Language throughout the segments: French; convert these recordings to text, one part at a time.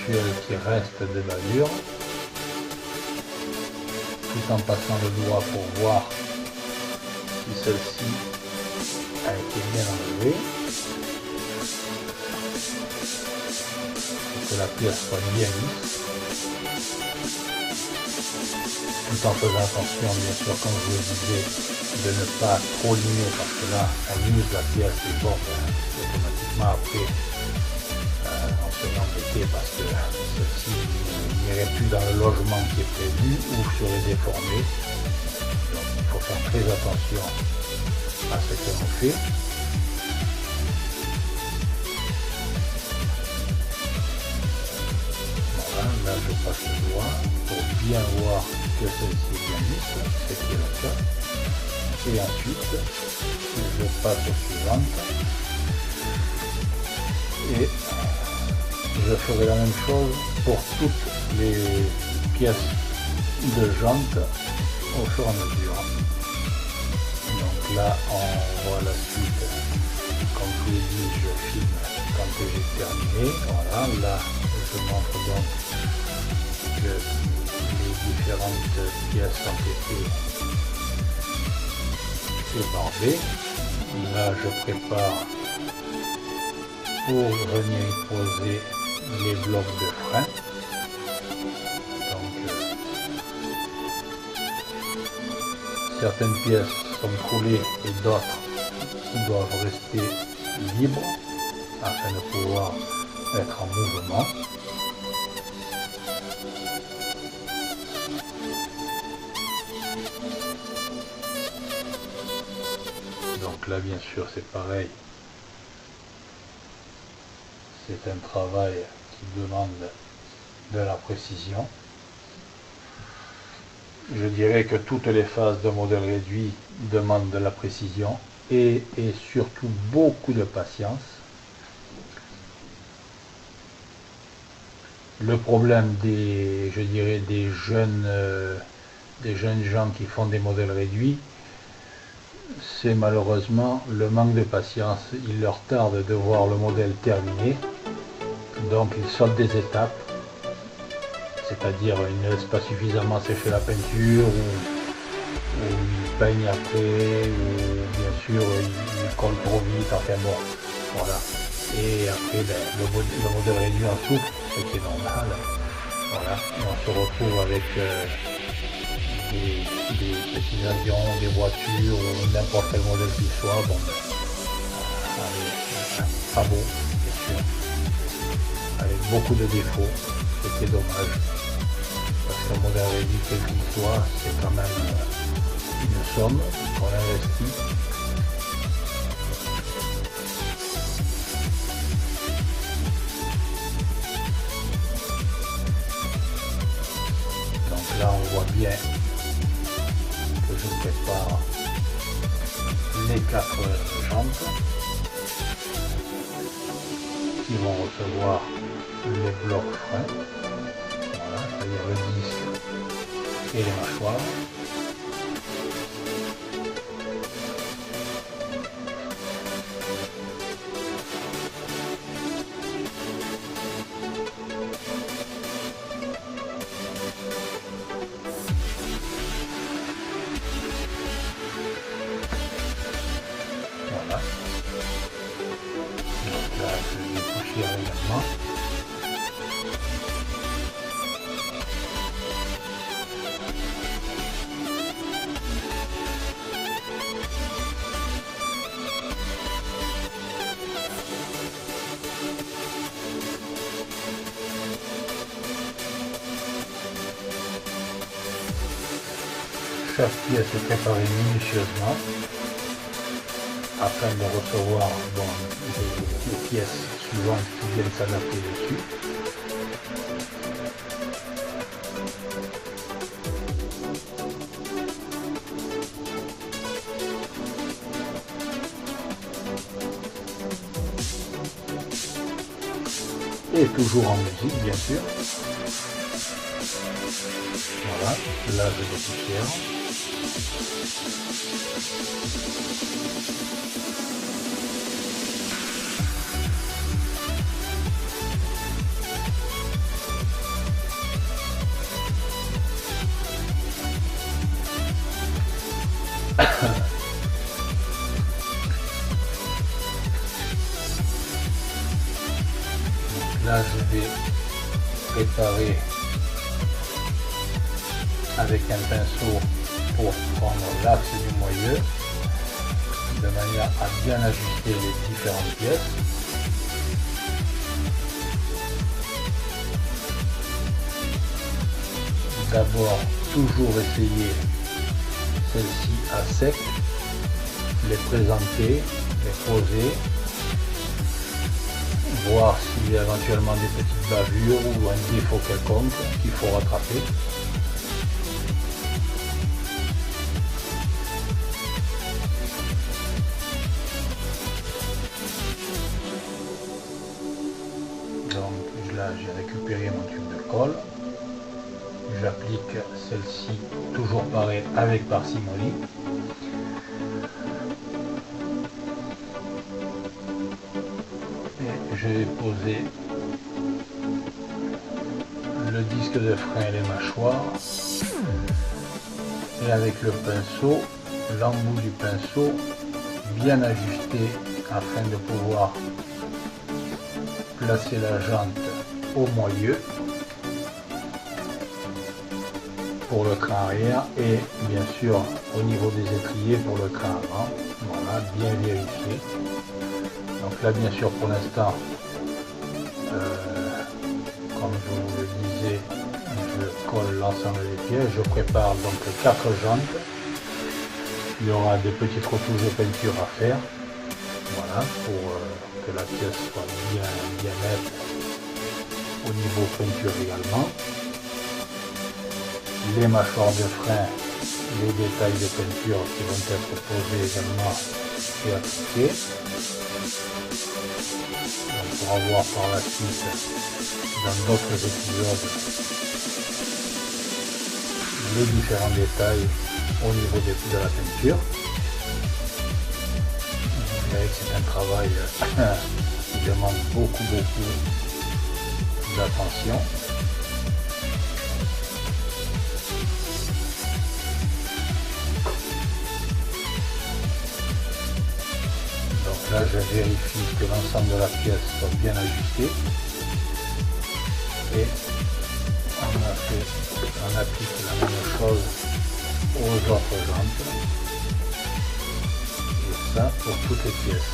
éventuelles qui restent de bavure, tout en passant le doigt pour voir si celle-ci a été bien enlevée, pour que la pièce soit bien lisse, tout en faisant attention bien sûr, comme je vous le disais, de ne pas trop limer, parce que là on use la pièce et bon, automatiquement après on se met embêté parce que ceci n'irait plus dans le logement qui est prévu ou serait déformé. Donc il faut faire très attention à ce que l'on fait. Voilà, là je passe le doigt pour bien voir que celle-ci est bien lisse, ce qui est le cas. Et ensuite je passe aux suivantes et je ferai la même chose pour toutes les pièces de jantes au fur et à mesure. Donc là on voit la suite, comme je vous l'ai dit, je filme quand j'ai terminé. Voilà, là je montre donc que les différentes pièces ont été ébordées. Là je prépare pour venir y poser les blocs de frein. Donc certaines pièces sont collées et d'autres doivent rester libres afin de pouvoir être en mouvement. Donc là bien sûr c'est pareil, c'est un travail qui demande de la précision. Je dirais que toutes les phases de modèle réduit demandent de la précision et surtout beaucoup de patience. Le problème je dirais des jeunes gens qui font des modèles réduits, c'est malheureusement le manque de patience. Il leur tarde de voir le modèle terminé, donc ils sautent des étapes, c'est-à-dire ils ne laissent pas suffisamment sécher la peinture, ou ils peignent après, ou bien sûr ils collent trop vite, enfin bon, voilà. Et après le modèle réduit en souffle, ce qui est normal, voilà. Et on se retrouve avec des petits avions, des voitures, ou n'importe quel modèle qu'il soit, bon, pas beau, bien sûr, avec beaucoup de défauts, ce qui est dommage, parce qu'un modèle réduit quel qu'il soit, c'est quand même une somme qu'on investit. Donc là on voit bien que je prépare les 4 jantes qui vont recevoir les blocs freins, voilà, c'est-à-dire le disque et les mâchoires. Voilà. Donc là, je vais poussière également. Chaque pièce est préparée minutieusement afin de recevoir les pièces suivantes qui viennent s'adapter dessus. Et toujours en musique, bien sûr. Voilà, là j'ai des poussières. Là, je vais préparer avec un pinceau pour prendre l'axe du moyeu, de manière à bien ajuster les différentes pièces. D'abord, toujours essayer celle-ci à sec, les présenter, les poser, voir s'il y a éventuellement des petites bavures ou un défaut quelconque qu'il faut rattraper. Donc là, j'ai récupéré mon tube de colle. J'applique celle-ci toujours pareil avec parcimonie. Et je vais poser le disque de frein et les mâchoires. Et avec le pinceau, l'embout du pinceau bien ajusté afin de pouvoir placer la jante au moyeu pour le cran arrière et bien sûr au niveau des étriers pour le cran avant. Voilà, bien vérifié. Donc là bien sûr pour l'instant, comme je vous le disais, je colle l'ensemble des pièces, je prépare donc les 4 jantes. Il y aura des petites retouches de peinture à faire, voilà, pour que la pièce soit bien nette au niveau peinture également. Les mâchoires de frein, les détails de peinture qui vont être posés également et appliqués. On pourra voir par la suite dans d'autres épisodes les différents détails au niveau de la peinture. Vous voyez que c'est un travail qui demande beaucoup d'attention. Là, je vérifie que l'ensemble de la pièce soit bien ajusté et on applique la même chose aux autres jantes et ça pour toutes les pièces.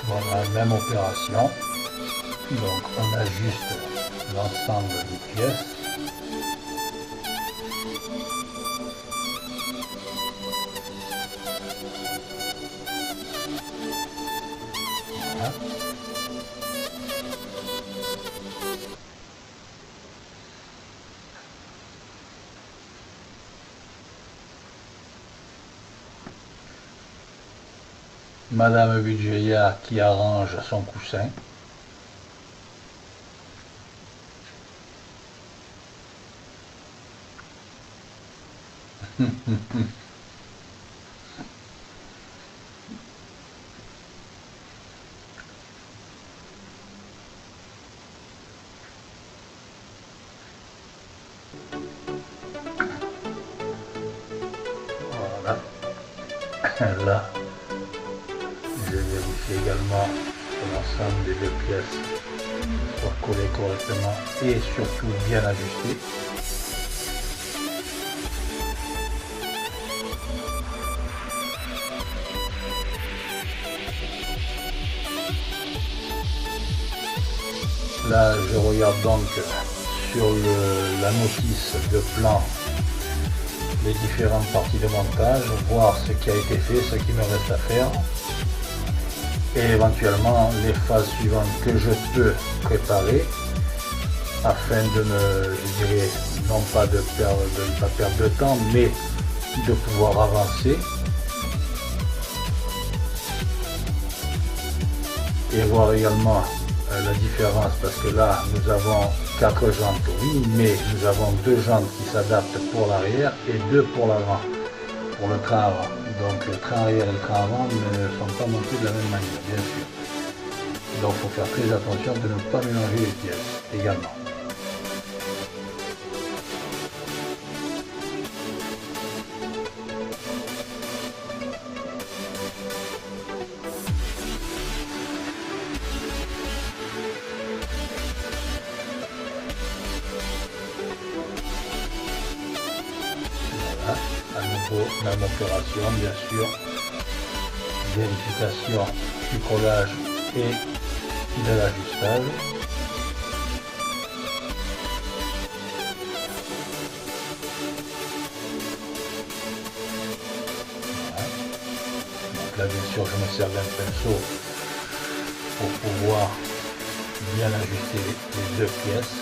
Voilà, même opération. Donc on ajuste l'ensemble des pièces. Voilà. Madame Budgeya qui arrange son coussin. Voilà. Là. Je vérifie également que l'ensemble des deux pièces soient collées correctement et surtout bien ajustées. Là, je regarde donc sur la notice de plan les différentes parties de montage, voir ce qui a été fait, ce qui me reste à faire. Et éventuellement les phases suivantes que je peux préparer afin de me, je dirais, non pas de ne pas perdre de temps, mais de pouvoir avancer et voir également la différence, parce que là nous avons 4 jantes, oui, mais nous avons 2 jantes qui s'adaptent pour l'arrière et 2 pour l'avant, pour le train avant. Donc le train arrière et le train avant ne sont pas montés de la même manière, bien sûr. Donc il faut faire très attention de ne pas mélanger les pièces également. Voilà, à nouveau même opération, bien sûr. Vérification du collage et de l'ajustage. Voilà. Donc là bien sûr je me sers d'un pinceau pour pouvoir bien ajuster les 2 pièces.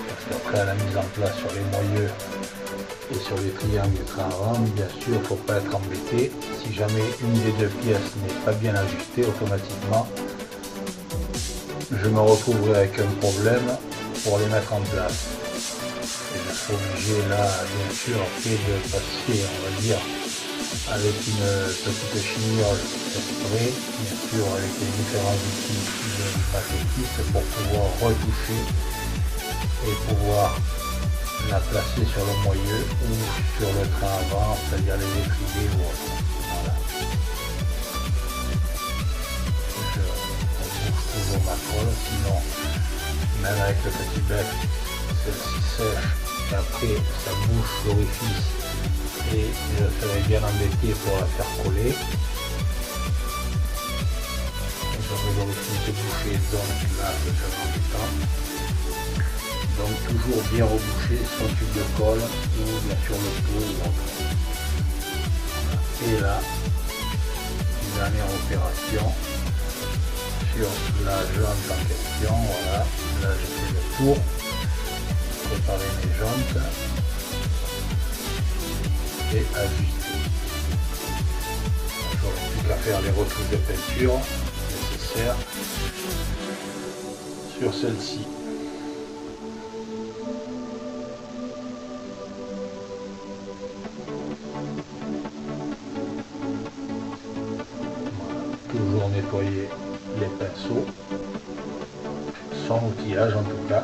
Parce qu'après à la mise en place sur les moyeux et sur les triangles du train avant, bien sûr, il ne faut pas être embêté. Si jamais une des 2 pièces n'est pas bien ajustée, automatiquement, je me retrouverai avec un problème pour les mettre en place. Et je serai obligé là, bien sûr, après de passer, on va dire, avec une petite chignole exprès, bien sûr, avec les différents outils de maquettiste pour pouvoir retoucher et pouvoir la placer sur le moyeu ou sur le train avant, c'est-à-dire les étriers ou autre. Voilà. Je rebouche toujours ma colle, sinon même avec le petit bec, celle-ci sèche et après ça bouche l'orifice et je serai bien embêté pour la faire coller. J'aurai l'orifice bouché, donc là je serai embêtant. Donc toujours bien reboucher son tube de colle ou bien sûr le pot ou autre. Et là, une dernière opération sur la jante en question. Voilà, là j'ai fait le tour, préparer mes jantes et ajuster. J'aurai plus qu'à faire les retouches de peinture nécessaires sur celle-ci. Toujours nettoyer les pinceaux, son outillage en tout cas.